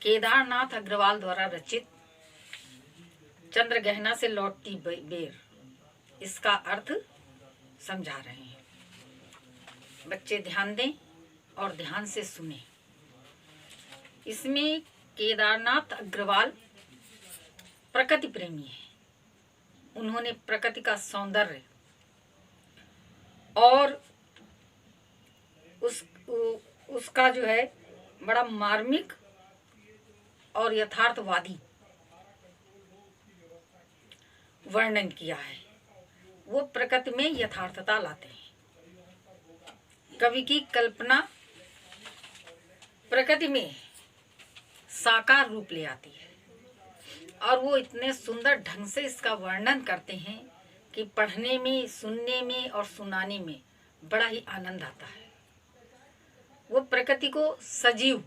केदारनाथ अग्रवाल द्वारा रचित चंद्रगहना से लौटती बेर, इसका अर्थ समझा रहे हैं। बच्चे ध्यान दें और ध्यान से सुने। इसमें केदारनाथ अग्रवाल प्रकृति प्रेमी है। उन्होंने प्रकृति का सौंदर्य और उसका जो है बड़ा मार्मिक और यथार्थवादी वर्णन किया है। वो प्रकृति में यथार्थता लाते हैं। कवि की कल्पना प्रकृति में साकार रूप ले आती है और वो इतने सुंदर ढंग से इसका वर्णन करते हैं कि पढ़ने में, सुनने में और सुनाने में बड़ा ही आनंद आता है। वो प्रकृति को सजीव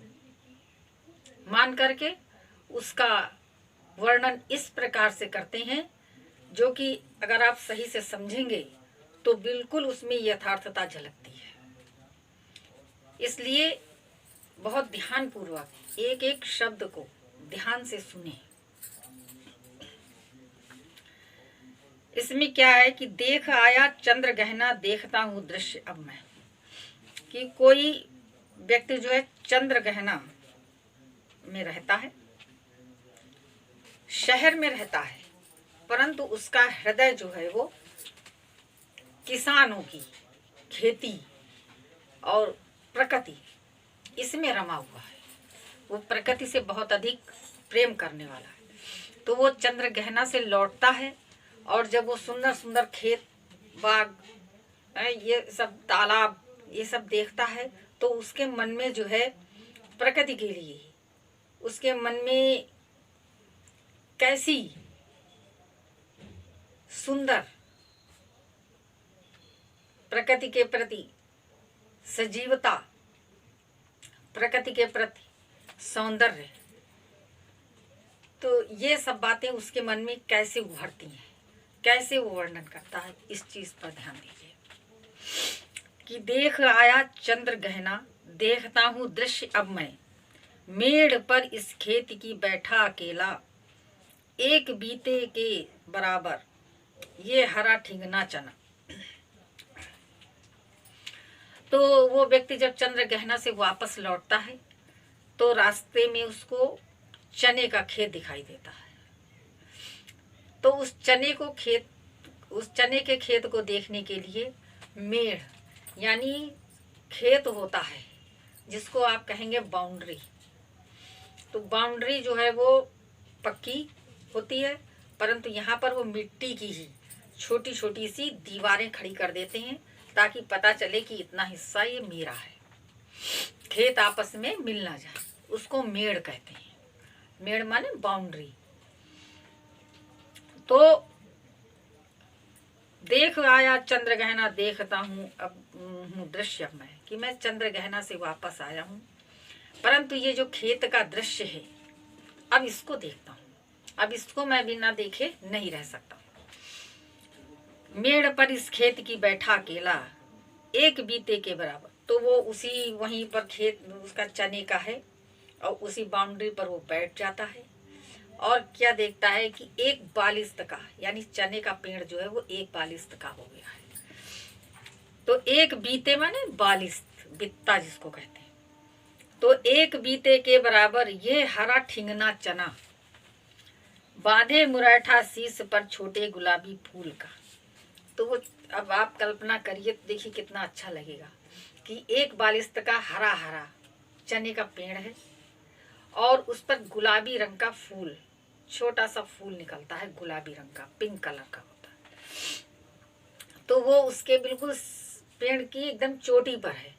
मान करके उसका वर्णन इस प्रकार से करते हैं जो कि अगर आप सही से समझेंगे तो बिल्कुल उसमें यथार्थता झलकती है। इसलिए बहुत ध्यानपूर्वक एक एक शब्द को ध्यान से सुने। इसमें क्या है कि देख आया चंद्र गहना, देखता हूँ दृश्य अब मैं। कि कोई व्यक्ति जो है चंद्र गहना में रहता है, शहर में रहता है, परंतु उसका हृदय जो है वो किसानों की खेती और प्रकृति इसमें रमा हुआ है। वो प्रकृति से बहुत अधिक प्रेम करने वाला है। तो वो चंद्र गहना से लौटता है और जब वो सुंदर सुंदर खेत, बाग, ये सब तालाब, ये सब देखता है तो उसके मन में जो है प्रकृति के लिए, उसके मन में कैसी सुंदर प्रकृति के प्रति सजीवता, प्रकृति के प्रति सौंदर्य, तो ये सब बातें उसके मन में कैसे उभरती हैं, कैसे वो वर्णन करता है, इस चीज पर ध्यान दीजिए। कि देख आया चंद्र गहना, देखता हूँ दृश्य अब मैं। मेड़ पर इस खेत की बैठा अकेला, एक बीते के बराबर ये हरा ठिंगना चना। तो वो व्यक्ति जब चंद्र गहना से वापस लौटता है तो रास्ते में उसको चने का खेत दिखाई देता है। तो उस चने के खेत को देखने के लिए मेड़ यानी खेत होता है जिसको आप कहेंगे बाउंड्री। तो बाउंड्री जो है वो पक्की होती है, परंतु यहाँ पर वो मिट्टी की ही छोटी छोटी सी दीवारें खड़ी कर देते हैं ताकि पता चले कि इतना हिस्सा ये मेरा है, खेत आपस में मिल ना जाए। उसको मेड़ कहते हैं। मेड़ माने बाउंड्री। तो देख आया चंद्र गहना, देखता हूँ अब हूँ दृश्य मैं। कि मैं चंद्र गहना से वापस आया हूँ, परंतु ये जो खेत का दृश्य है अब इसको देखता हूँ। अब इसको मैं बिना देखे नहीं रह सकता। मेड़ पर इस खेत की बैठा अकेला, एक बीते के बराबर। तो वो उसी वहीं पर खेत उसका चने का है और उसी बाउंड्री पर वो बैठ जाता है और क्या देखता है कि एक बालिश्त का यानी चने का पेड़ जो है वो एक बालिश्त का हो गया है। तो एक बीते माने बालिश्त, बित्ता जिसको कहते हैं। तो एक बीते के बराबर ये हरा ठिंगना चना, बांधे मुरैठा शीश पर छोटे गुलाबी फूल का। तो वो अब आप कल्पना करिए, देखिए कितना अच्छा लगेगा कि एक बालिश्त का हरा हरा चने का पेड़ है और उस पर गुलाबी रंग का फूल, छोटा सा फूल निकलता है, गुलाबी रंग का, पिंक कलर का होता है। तो वो उसके बिल्कुल पेड़ की एकदम चोटी पर है।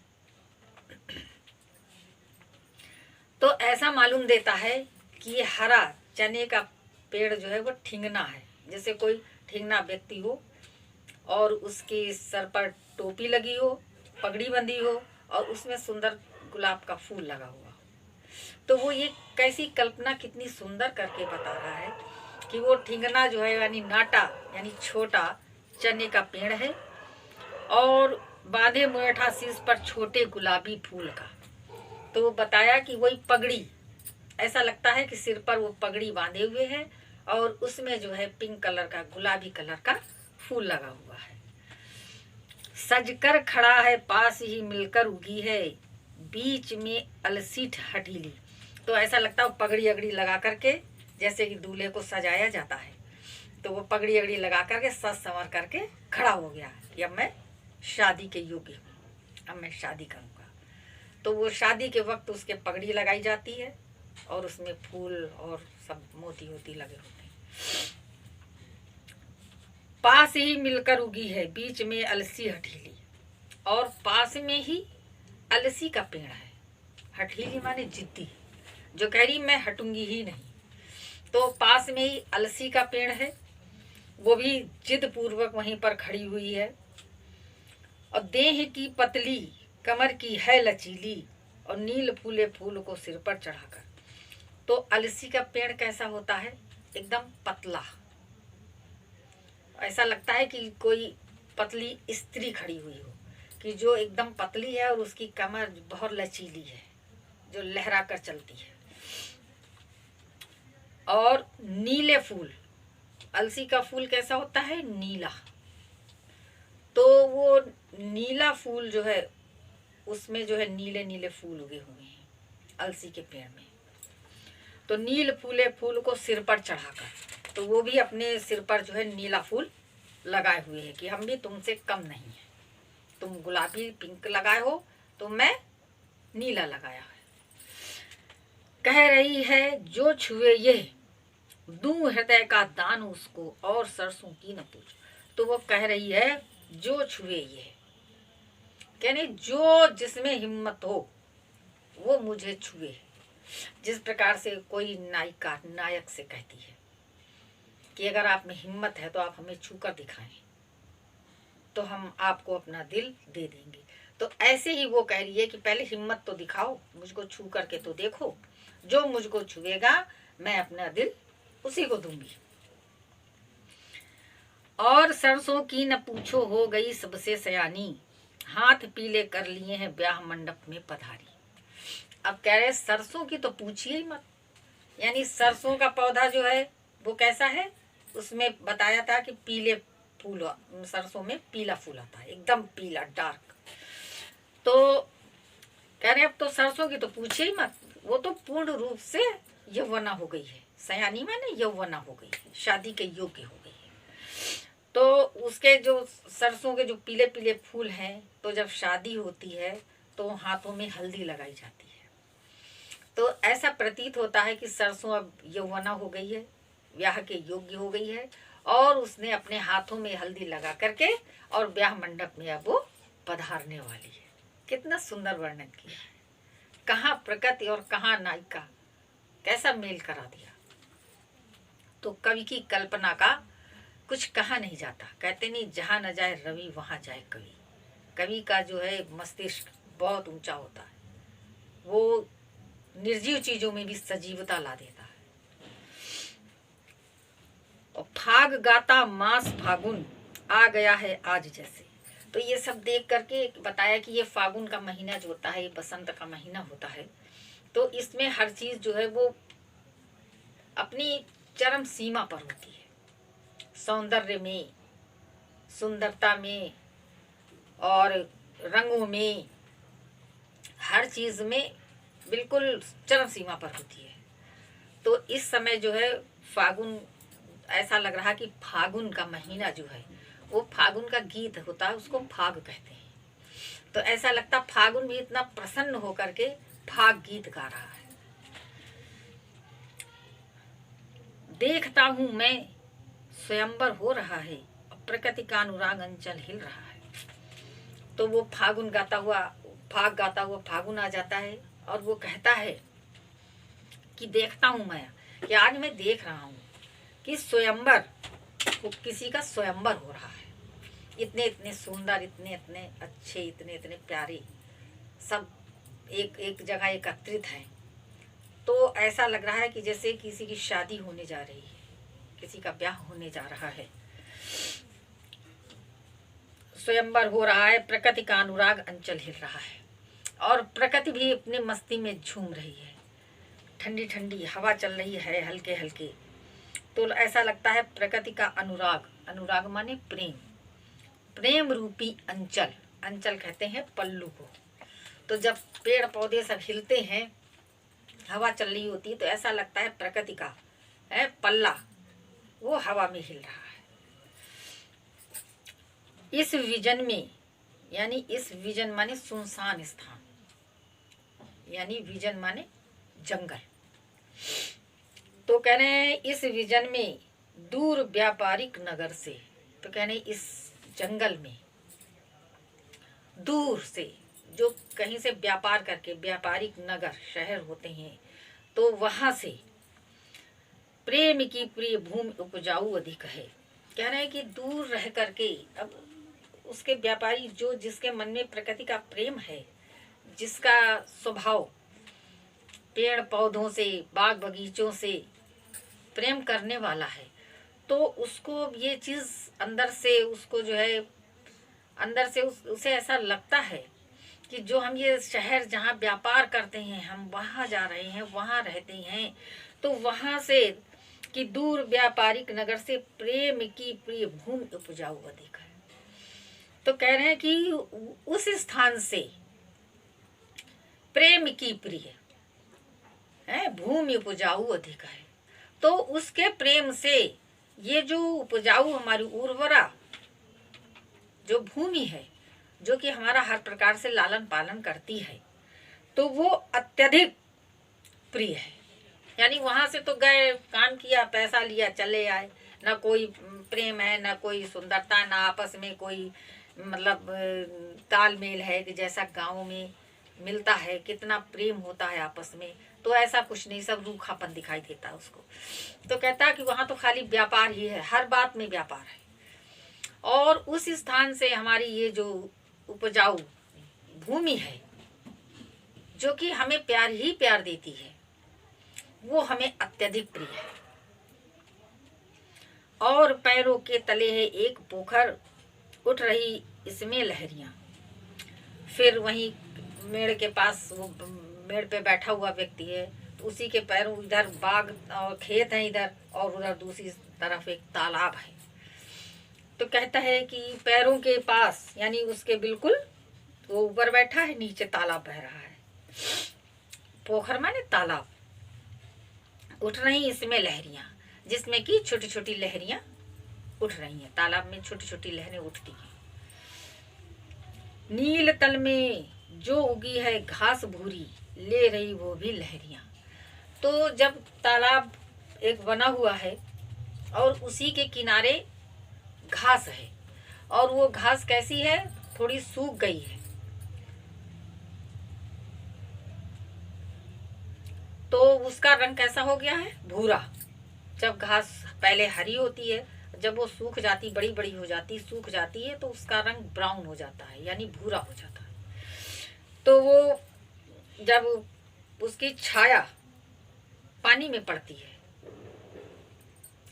तो ऐसा मालूम देता है कि ये हरा चने का पेड़ जो है वो ठिंगना है। जैसे कोई ठिंगना व्यक्ति हो और उसके सर पर टोपी लगी हो, पगड़ी बंधी हो और उसमें सुंदर गुलाब का फूल लगा हुआ हो। तो वो ये कैसी कल्पना कितनी सुंदर करके बता रहा है कि वो ठिंगना जो है यानी नाटा यानी छोटा चने का पेड़ है और बांधे मुरैठा शीश पर छोटे गुलाबी फूल का। तो वो बताया कि वही पगड़ी ऐसा लगता है कि सिर पर वो पगड़ी बांधे हुए है और उसमें जो है पिंक कलर का, गुलाबी कलर का फूल लगा हुआ है। सजकर खड़ा है, पास ही मिलकर उगी है, बीच में अलसीठ हटीली। तो ऐसा लगता है वो पगड़ी अगड़ी लगा करके, जैसे कि दूल्हे को सजाया जाता है, तो वो पगड़ी अगड़ी लगा करके सज संवर करके खड़ा हो गया कि अब मैं शादी के योग्य हूँ, अब मैं शादी करूँगा। तो वो शादी के वक्त उसके पगड़ी लगाई जाती है और उसमें फूल और सब मोती होती लगे होते हैं। पास ही मिलकर उगी है, बीच में अलसी हठीली, और पास में ही अलसी का पेड़ है। हठीली माने जिद्दी, जो कह रही मैं हटूंगी ही नहीं। तो पास में ही अलसी का पेड़ है, वो भी जिद पूर्वक वहीं पर खड़ी हुई है। और देह की पतली, कमर की है लचीली, और नील फूले फूल को सिर पर चढ़ाकर। तो अलसी का पेड़ कैसा होता है? एकदम पतला, ऐसा लगता है कि कोई पतली स्त्री खड़ी हुई हो, कि जो एकदम पतली है और उसकी कमर बहुत लचीली है, जो लहरा कर चलती है। और नीले फूल, अलसी का फूल कैसा होता है? नीला। तो वो नीला फूल जो है, उसमें जो है नीले नीले फूल उगे हुए हैं अलसी के पेड़ में। तो नील फूले फूल को सिर पर चढ़ाकर, तो वो भी अपने सिर पर जो है नीला फूल लगाए हुए है कि हम भी तुमसे कम नहीं है। तुम गुलाबी पिंक लगाए हो तो मैं नीला लगाया है। कह रही है जो छुए ये, दूं हृदय का दान उसको, और सरसों की न पूछ। तो वो कह रही है जो छुए ये, यानी जो जिसमें हिम्मत हो वो मुझे छुए। जिस प्रकार से कोई नायिका नायक से कहती है कि अगर आप में हिम्मत है तो आप हमें छूकर दिखाएं, तो हम आपको अपना दिल दे देंगे। तो ऐसे ही वो कह रही है कि पहले हिम्मत तो दिखाओ, मुझको छू करके तो देखो, जो मुझको छुएगा मैं अपना दिल उसी को दूंगी। और सरसों की न पूछो, हो गई सबसे सयानी, हाथ पीले कर लिए हैं ब्याह मंडप में पधारी। अब कह रहे सरसों की तो पूछिए ही मत, यानी सरसों का पौधा जो है वो कैसा है, उसमें बताया था कि पीले फूल, सरसों में पीला फूल आता है, एकदम पीला डार्क। तो कह रहे अब तो सरसों की तो पूछिए ही मत, वो तो पूर्ण रूप से यौवना हो गई है। सयानी माने यौवना हो गई है, शादी के योग्य हो गई है। तो उसके जो सरसों के जो पीले पीले फूल हैं, तो जब शादी होती है तो हाथों में हल्दी लगाई जाती है। तो ऐसा प्रतीत होता है कि सरसों अब यौवना हो गई है, ब्याह के योग्य हो गई है, और उसने अपने हाथों में हल्दी लगा करके और ब्याह मंडप में अब वो पधारने वाली है। कितना सुंदर वर्णन किया है, कहाँ प्रकृति और कहाँ नायिका, कैसा मेल करा दिया। तो कवि की कल्पना का कुछ कहा नहीं जाता। कहते नहीं जहाँ न जाए रवि वहाँ जाए कवि। कवि का जो है मस्तिष्क बहुत ऊंचा होता है, वो निर्जीव चीजों में भी सजीवता ला देता है। और फाग गाता मास फागुन, आ गया है आज जैसे। तो ये सब देख करके बताया कि ये फागुन का महीना जो होता है, ये बसंत का महीना होता है। तो इसमें हर चीज जो है वो अपनी चरम सीमा पर होती है, सौंदर्य में, सुंदरता में और रंगों में, हर चीज में बिल्कुल चरम सीमा पर होती है। तो इस समय जो है फागुन, ऐसा लग रहा कि फागुन का महीना जो है वो फागुन का गीत होता है, उसको फाग कहते हैं। तो ऐसा लगता फागुन भी इतना प्रसन्न होकर के फाग गीत गा रहा है। देखता हूं मैं स्वयंवर हो रहा है, प्रकृति का अनुराग अंचल हिल रहा है। तो वो फागुन गाता हुआ, फाग गाता हुआ फागुन आ जाता है और वो कहता है कि देखता हूं मैं, कि आज मैं देख रहा हूं कि स्वयंवर, किसी का स्वयंवर हो रहा है। इतने इतने सुंदर, इतने इतने अच्छे, इतने इतने प्यारे, सब एक एक जगह एकत्रित हैं। तो ऐसा लग रहा है कि जैसे किसी की शादी होने जा रही है, किसी का ब्याह होने जा रहा है। स्वयंवर हो रहा है, प्रकृति का अनुराग अंचल हिल रहा है, और प्रकृति भी अपने मस्ती में झूम रही है। ठंडी ठंडी हवा चल रही है हल्के हल्के, तो ऐसा लगता है प्रकृति का अनुराग, अनुराग माने प्रेम, प्रेम रूपी अंचल, अंचल कहते हैं पल्लू को। तो जब पेड़ पौधे सब हिलते हैं, हवा चल रही होती है, तो ऐसा लगता है प्रकृति का है पल्ला वो हवा में हिल रहा है। इस विजन में, यानी इस विजन माने सुनसान स्थान, यानी विजन माने जंगल। तो कह रहे हैं इस विजन में दूर व्यापारिक नगर से, तो कह रहे हैं इस जंगल में दूर से जो कहीं से व्यापार करके व्यापारिक नगर शहर होते हैं, तो वहां से प्रेम की प्रिय भूमि उपजाऊ अधिक है। कह रहे हैं कि दूर रह करके, अब उसके व्यापारी जो जिसके मन में प्रकृति का प्रेम है, जिसका स्वभाव पेड़ पौधों से बाग बगीचों से प्रेम करने वाला है, तो उसको ये चीज़ अंदर से उसको जो है अंदर से उसे ऐसा लगता है कि जो हम ये शहर जहाँ व्यापार करते हैं, हम वहाँ जा रहे हैं, वहाँ रहते हैं, तो वहाँ से कि दूर व्यापारिक नगर से प्रेम की प्रिय भूमि उपजाऊ अधिक है। तो कह रहे हैं कि उस स्थान से प्रेम की प्रिय है भूमि उपजाऊ अधिक है, तो उसके प्रेम से ये जो उपजाऊ हमारी उर्वरा जो भूमि है, जो कि हमारा हर प्रकार से लालन पालन करती है, तो वो अत्यधिक प्रिय है। यानी वहां से तो गए, काम किया, पैसा लिया, चले आए, ना कोई प्रेम है, ना कोई सुंदरता, ना आपस में कोई मतलब तालमेल है कि जैसा गाँव में मिलता है, कितना प्रेम होता है आपस में, तो ऐसा कुछ नहीं, सब रूखापन दिखाई देता है उसको। तो कहता है कि वहाँ तो खाली व्यापार ही है, हर बात में व्यापार है। और उस स्थान से हमारी ये जो उपजाऊ भूमि है, जो कि हमें प्यार ही प्यार देती है, वो हमें अत्यधिक प्रिय है। और पैरों के तले है एक पोखर, उठ रही इसमें लहरियां। फिर वहीं मेड़ के पास वो मेड़ पे बैठा हुआ व्यक्ति है, तो उसी के पैरों, इधर बाग और खेत है इधर, और उधर दूसरी तरफ एक तालाब है। तो कहता है कि पैरों के पास, यानी उसके बिल्कुल वो ऊपर बैठा है, नीचे तालाब बह रहा है। पोखर माने तालाब। उठ रही इसमें लहरियां, जिसमें कि छोटी छोटी लहरियां उठ रही हैं। तालाब में छोटी छोटी लहरें उठती हैं। नील तल में जो उगी है घास भूरी, ले रही वो भी लहरियां। तो जब तालाब एक बना हुआ है और उसी के किनारे घास है, और वो घास कैसी है, थोड़ी सूख गई है, तो उसका रंग कैसा हो गया है, भूरा। जब घास पहले हरी होती है, जब वो सूख जाती, बड़ी बड़ी हो जाती, सूख जाती है, तो उसका रंग ब्राउन हो जाता है, यानी भूरा हो जाता है। तो वो जब उसकी छाया पानी में पड़ती है,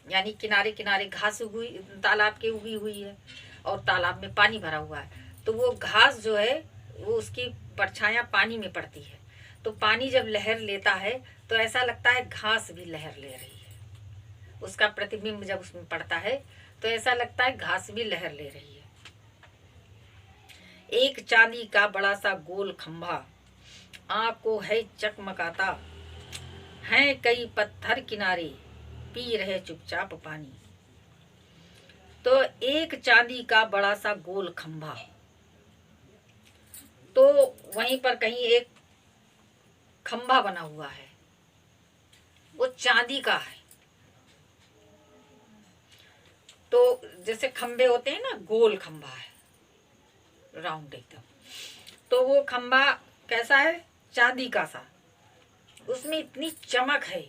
यानी किनारे किनारे घास उगी, तालाब के उगी हुई है, और तालाब में पानी भरा हुआ है, तो वो घास जो है वो उसकी परछाया पानी में पड़ती है। तो पानी जब लहर लेता है, तो ऐसा लगता है घास भी लहर ले रही है। उसका प्रतिबिंब जब उसमें पड़ता है, तो ऐसा लगता है घास भी लहर ले रही है। एक चांदी का बड़ा सा गोल खंभा, आँख को है चकमकाता, हैं कई पत्थर किनारे, पी रहे चुपचाप पानी। तो एक चांदी का बड़ा सा गोल खंभा, तो वहीं पर कहीं एक खंभा बना हुआ है, वो चांदी का है। तो जैसे खंभे होते हैं ना, गोल खंभा है, राउंड एकदम। तो वो खंभा कैसा है, चांदी का सा, उसमें इतनी चमक है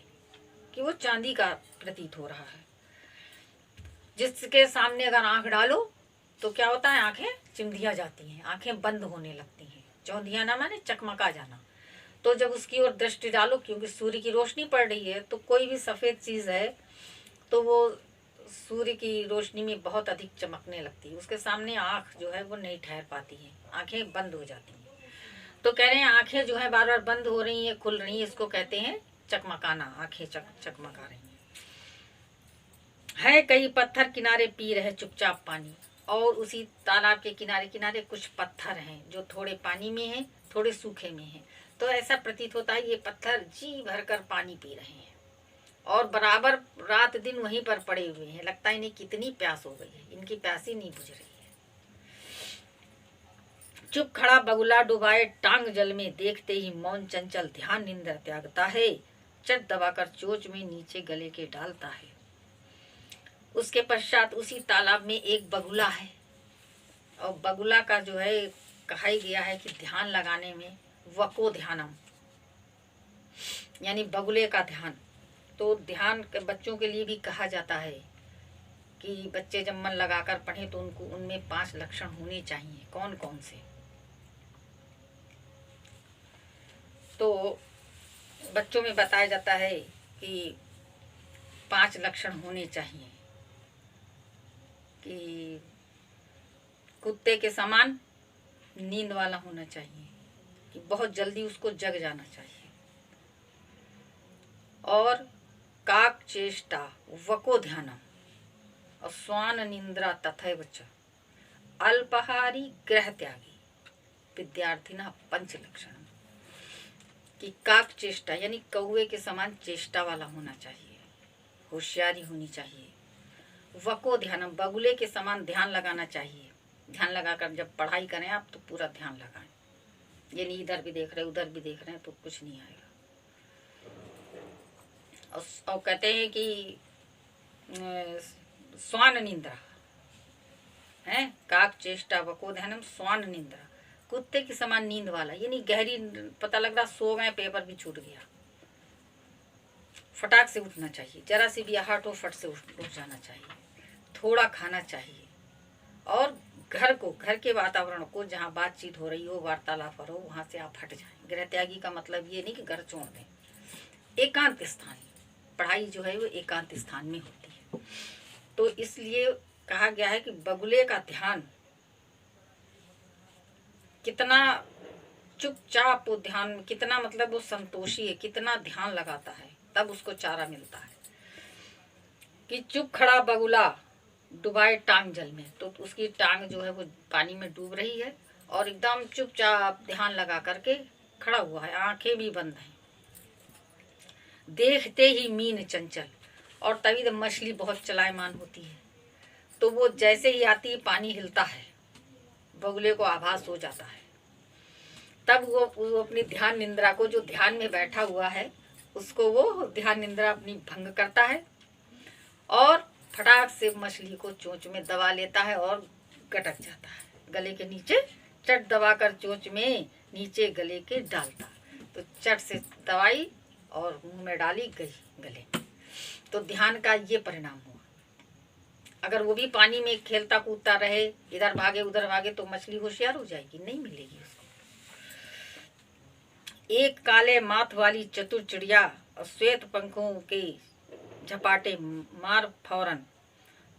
कि वो चांदी का प्रतीत हो रहा है। जिसके सामने अगर आंख डालो तो क्या होता है, आंखें चिमधिया जाती हैं, आंखें बंद होने लगती हैं। चौंधिया ना माने चकमका जाना। तो जब उसकी ओर दृष्टि डालो, क्योंकि सूर्य की रोशनी पड़ रही है, तो कोई भी सफ़ेद चीज़ है तो वो सूर्य की रोशनी में बहुत अधिक चमकने लगती है। उसके सामने आँख जो है वो नहीं ठहर पाती है, आंखें बंद हो जाती हैं। तो कह रहे हैं आंखें जो है बार बार बंद हो रही हैं, खुल रही हैं, इसको कहते हैं चकमकाना, आंखें चकमका रही है। कई पत्थर किनारे पी रहे चुपचाप पानी, और उसी तालाब के किनारे किनारे कुछ पत्थर हैं जो थोड़े पानी में हैं, थोड़े सूखे में हैं। तो ऐसा प्रतीत होता है ये पत्थर जी भरकर पानी पी रहे हैं और बराबर रात दिन वहीं पर पड़े हुए हैं। लगता है इन्हें कितनी प्यास हो गई है, इनकी प्यास ही नहीं बुझ रही है। चुप खड़ा बगुला डुबाए टांग जल में, देखते ही मौन चंचल ध्यान निंद्रा त्यागता है। चट दबाकर चोच में नीचे गले के डालता है। उसके पश्चात उसी तालाब में एक बगुला है, और बगुला का जो है कहा ही गया है कि ध्यान लगाने में वको ध्यानम, यानी बगुले का ध्यान। तो ध्यान बच्चों के लिए भी कहा जाता है कि बच्चे जब मन लगाकर पढ़ें तो उनको उनमें 5 लक्षण होने चाहिए। कौन कौन से? तो बच्चों में बताया जाता है कि 5 लक्षण होने चाहिए कि कुत्ते के समान नींद वाला होना चाहिए, कि बहुत जल्दी उसको जग जाना चाहिए, और काक चेष्टा वको ध्यानम, और स्वान निंद्रा तथैव च, अल्पहारी ग्रह त्यागी विद्यार्थिना 5 लक्षण। कि काक चेष्टा यानी कौवे के समान चेष्टा वाला होना चाहिए, होशियारी होनी चाहिए। वको ध्यानम, बगुले के समान ध्यान लगाना चाहिए। ध्यान लगाकर जब पढ़ाई करें आप तो पूरा ध्यान लगाएं, ये नहीं इधर भी देख रहे उधर भी देख रहे हैं तो कुछ नहीं आएगा। और कहते हैं कि स्वान निंद्रा है, काक चेष्टा वको ध्यानम स्वान निंद्रा, कुत्ते के समान नींद वाला, यानी गहरी, पता लग रहा सो गए, पेपर भी छूट गया, फटाक से उठना चाहिए, जरा सी भी आहट हो फट से उठ जाना चाहिए, थोड़ा खाना चाहिए, और घर के वातावरण को, जहाँ बातचीत हो रही हो, वार्तालाप हो, वहाँ से आप हट जाएं। गृह त्यागी का मतलब ये नहीं कि घर छोड़ दें, एकांत स्थान, पढ़ाई जो है वो एकांत स्थान में होती है। तो इसलिए कहा गया है कि बगुले का ध्यान कितना चुपचाप, वो ध्यान कितना मतलब वो संतोषी है, कितना ध्यान लगाता है, तब उसको चारा मिलता है। कि चुप खड़ा बगुला डुबाए टांग जल में, तो उसकी टांग जो है वो पानी में डूब रही है और एकदम चुपचाप ध्यान लगा करके खड़ा हुआ है, आंखें भी बंद हैं। देखते ही मीन चंचल, और तभी तो मछली बहुत चलायमान होती है, तो वो जैसे ही आती है पानी हिलता है, बगुले को आभास हो जाता है। तब वो अपनी ध्यान निंद्रा को, जो ध्यान में बैठा हुआ है उसको वो ध्यान निंद्रा अपनी भंग करता है और फटाक से मछली को चोंच में दबा लेता है और गटक जाता है, गले के नीचे चट दबाकर चोंच में नीचे गले के डालता, तो चट से दवाई और मुंह में डाली, गई गले। तो ध्यान का ये परिणाम हुआ। अगर वो भी पानी में खेलता कूदता रहे, इधर भागे उधर भागे, तो मछली होशियार हो जाएगी, नहीं मिलेगी उसको। एक काले माथ वाली चतुर चिड़िया और श्वेत पंखों के झपाटे मार फौरन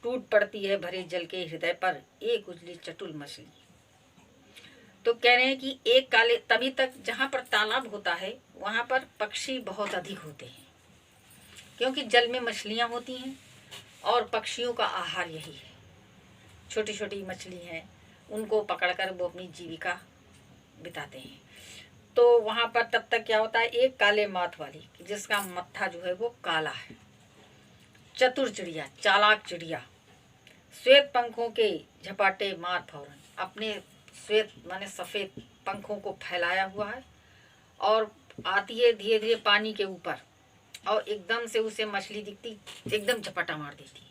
टूट पड़ती है भरे जल के हृदय पर एक उजली चटुल मछली। तो कह रहे हैं कि एक काले, तभी तक जहाँ पर तालाब होता है वहाँ पर पक्षी बहुत अधिक होते हैं, क्योंकि जल में मछलियाँ होती हैं और पक्षियों का आहार यही है। छोटी छोटी मछली हैं, उनको पकड़कर वो अपनी जीविका बिताते हैं। तो वहाँ पर तब तक क्या होता है, एक काले माथ वाली, जिसका मत्था जो है वो काला है, चतुर चिड़िया, चालाक चिड़िया, श्वेत पंखों के झपाटे मार फौरन, अपने श्वेत माने सफ़ेद पंखों को फैलाया हुआ है और आती है धीरे धीरे पानी के ऊपर, और एकदम से उसे मछली दिखती, एकदम झपट्टा मार देती है,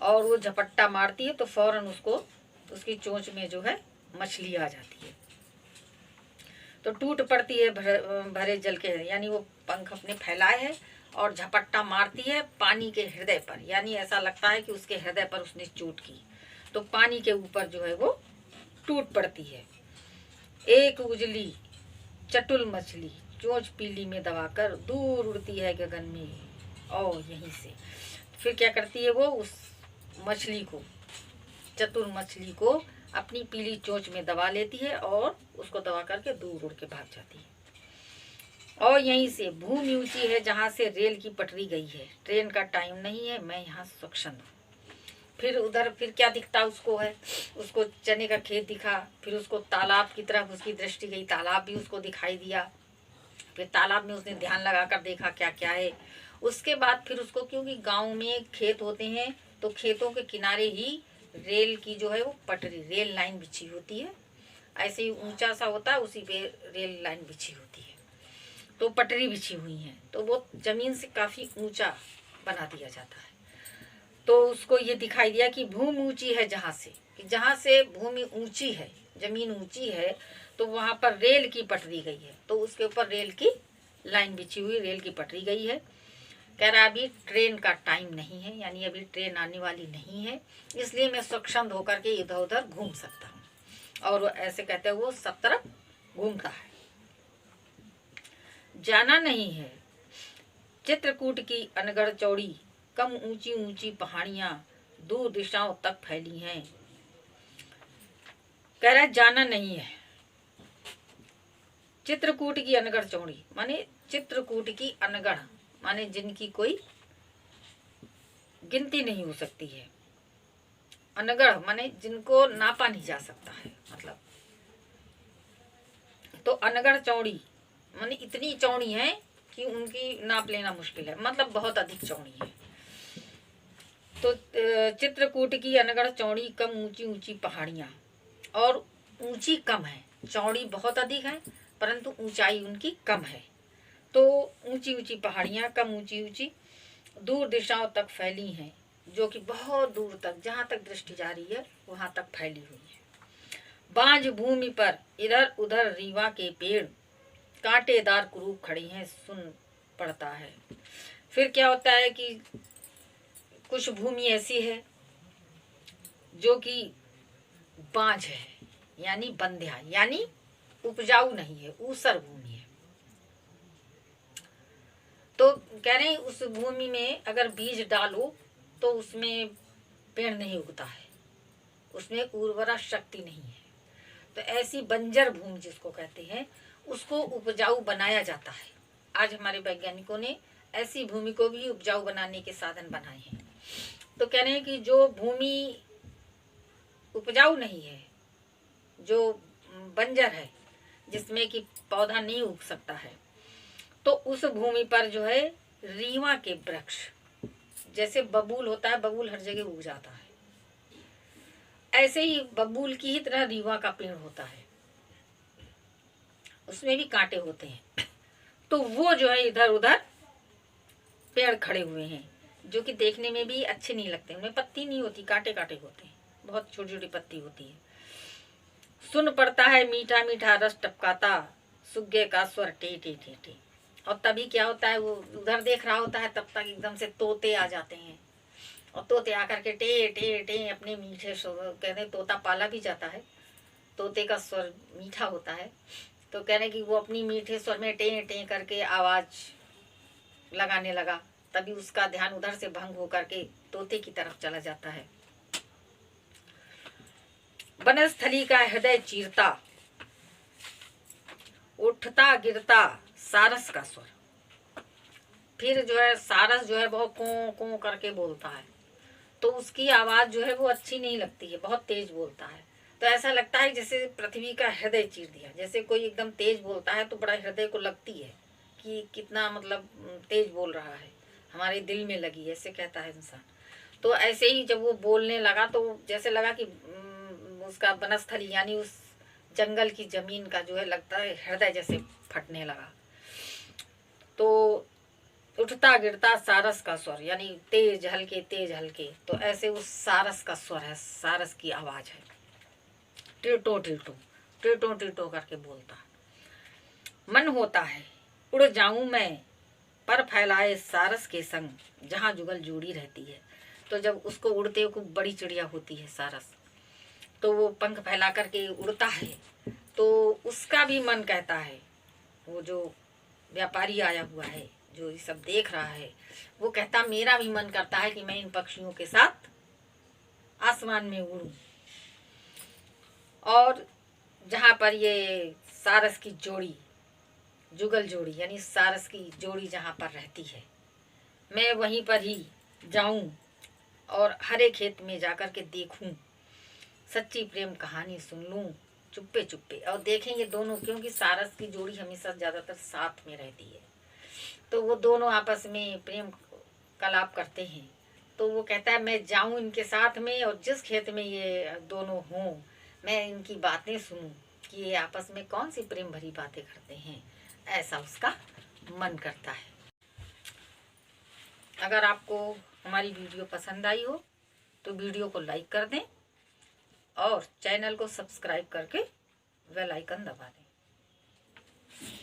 और वो झपट्टा मारती है तो फौरन उसको, उसकी चोंच में जो है मछली आ जाती है, तो टूट पड़ती है भरे जल के, यानी वो पंख अपने फैलाए है और झपट्टा मारती है पानी के हृदय पर, यानी ऐसा लगता है कि उसके हृदय पर उसने चोट की, तो पानी के ऊपर जो है वो टूट पड़ती है। एक उजली चटुल मछली चोंच पीली में दबाकर दूर उड़ती है गगन में, और यहीं से फिर क्या करती है, वो उस मछली को, चतुर मछली को अपनी पीली चोंच में दबा लेती है और उसको दबा करके दूर उड़ के भाग जाती है। और यहीं से भूमि ऊंची है जहाँ से रेल की पटरी गई है, ट्रेन का टाइम नहीं है, मैं यहाँ स्वच्छंद हूँ। फिर उधर फिर क्या दिखता उसको है, उसको चने का खेत दिखा, फिर उसको तालाब की तरफ उसकी दृष्टि गई, तालाब भी उसको दिखाई दिया। फिर तालाब में उसने ध्यान लगा कर देखा क्या क्या है। उसके बाद फिर उसको, क्योंकि गांव में खेत होते हैं तो खेतों के किनारे ही रेल की जो है वो पटरी, रेल लाइन बिछी होती है। ऐसे ही ऊंचा सा होता है, उसी पे रेल लाइन बिछी होती है, तो पटरी बिछी हुई है, तो वो जमीन से काफ़ी ऊंचा बना दिया जाता है। तो उसको ये दिखाई दिया कि भूमि ऊंची है जहाँ से, कि जहाँ से भूमि ऊंची है, जमीन ऊंची है, तो वहाँ पर रेल की पटरी गई है, तो उसके ऊपर रेल की लाइन बिछी हुई, रेल की पटरी गई है। कह रहा अभी ट्रेन का टाइम नहीं है, यानी अभी ट्रेन आने वाली नहीं है, इसलिए मैं स्वच्छंद होकर के इधर उधर घूम सकता हूँ। और ऐसे कहते हुए वो सब तरफ घूमता है। जाना नहीं है चित्रकूट की अनगढ़ चौड़ी, कम ऊंची ऊंची पहाड़ियां दूर दिशाओं तक फैली हैं। कह रहा जाना नहीं है चित्रकूट की अनगढ़ चौड़ी, माने चित्रकूट की अनगढ़ माने जिनकी कोई गिनती नहीं हो सकती है। अनगढ़ माने जिनको नापा नहीं जा सकता है, मतलब तो अनगढ़ चौड़ी माने इतनी चौड़ी है कि उनकी नाप लेना मुश्किल है, मतलब बहुत अधिक चौड़ी है। तो चित्रकूट की अनगढ़ चौड़ी, कम ऊंची ऊंची पहाड़ियां, और ऊंची कम है, चौड़ी बहुत अधिक है परंतु ऊंचाई उनकी कम है। तो ऊंची ऊंची पहाड़ियां कम ऊंची ऊंची दूर दिशाओं तक फैली हैं, जो कि बहुत दूर तक, जहाँ तक दृष्टि जा रही है वहाँ तक फैली हुई है। बांझ भूमि पर इधर उधर रीवा के पेड़ कांटेदार कुरूप खड़े हैं, सुन पड़ता है। फिर क्या होता है कि कुछ भूमि ऐसी है जो कि बांझ है, यानी बंध्या, यानी उपजाऊ नहीं है, ऊसर भूमि है। तो कह रहे हैं उस भूमि में अगर बीज डालो तो उसमें पेड़ नहीं उगता है, उसमें उर्वरा शक्ति नहीं है। तो ऐसी बंजर भूमि जिसको कहते हैं उसको उपजाऊ बनाया जाता है। आज हमारे वैज्ञानिकों ने ऐसी भूमि को भी उपजाऊ बनाने के साधन बनाए हैं। तो कह रहे हैं कि जो भूमि उपजाऊ नहीं है, जो बंजर है, जिसमें कि पौधा नहीं उग सकता है, तो उस भूमि पर जो है रीवा के वृक्ष, जैसे बबूल होता है, बबूल हर जगह उग जाता है, ऐसे ही बबूल की ही तरह रीवा का पेड़ होता है, उसमें भी कांटे होते हैं। तो वो जो है इधर उधर पेड़ खड़े हुए हैं, जो कि देखने में भी अच्छे नहीं लगते, उनमें पत्ती नहीं होती, कांटे कांटे होते हैं, बहुत छोटी छोटी पत्ती होती है। सुन पड़ता है मीठा मीठा रस टपकाता, सुग्गे का स्वर टे टे टे टे। और तभी क्या होता है, वो उधर देख रहा होता है, तब तक एकदम से तोते आ जाते हैं, और तोते आकर के टे टे टे अपने मीठे स्वर, कहते तोता पाला भी जाता है, तोते का स्वर मीठा होता है, तो कह रहे कि वो अपनी मीठे स्वर में टे टे करके आवाज लगाने लगा। तभी उसका ध्यान उधर से भंग होकर के तोते की तरफ चला जाता है। वनस्थली का हृदय चीरता, उठता गिरता सारस का स्वर। फिर जो है सारस जो है बहुत को करके बोलता है, तो उसकी आवाज जो है वो अच्छी नहीं लगती है, बहुत तेज बोलता है। तो ऐसा लगता है जैसे पृथ्वी का हृदय चीर दिया, जैसे कोई एकदम तेज बोलता है तो बड़ा हृदय को लगती है कि कितना मतलब तेज बोल रहा है, हमारे दिल में लगी, ऐसे कहता है इंसान। तो ऐसे ही जब वो बोलने लगा तो जैसे लगा कि उसका वनस्थली यानी उस जंगल की जमीन का जो है लगता है हृदय जैसे फटने लगा। तो उठता गिरता सारस का स्वर, यानी तेज हल्के तेज हल्के, तो ऐसे उस सारस का स्वर है, सारस की आवाज है, टिटो टिटो टिटो टिटो करके बोलता। मन होता है उड़ जाऊं मैं पर फैलाए सारस के संग, जहां जुगल जोड़ी रहती है। तो जब उसको उड़ते हुए खूब बड़ी चिड़िया होती है सारस, तो वो पंख फैला करके उड़ता है, तो उसका भी मन कहता है, वो जो व्यापारी आया हुआ है जो ये सब देख रहा है, वो कहता मेरा भी मन करता है कि मैं इन पक्षियों के साथ आसमान में उड़ूं। और जहाँ पर ये सारस की जोड़ी जुगल जोड़ी यानी सारस की जोड़ी जहाँ पर रहती है, मैं वहीं पर ही जाऊं और हरे खेत में जाकर के देखूं, सच्ची प्रेम कहानी सुन लूं चुप्पे चुप्पे। और देखें ये दोनों, क्योंकि सारस की जोड़ी हमेशा ज़्यादातर साथ में रहती है, तो वो दोनों आपस में प्रेम कलाप करते हैं। तो वो कहता है मैं जाऊं इनके साथ में और जिस खेत में ये दोनों हों मैं इनकी बातें सुनूं कि ये आपस में कौन सी प्रेम भरी बातें करते हैं, ऐसा उसका मन करता है। अगर आपको हमारी वीडियो पसंद आई हो तो वीडियो को लाइक कर दें और चैनल को सब्सक्राइब करके बेल आइकन दबा दें।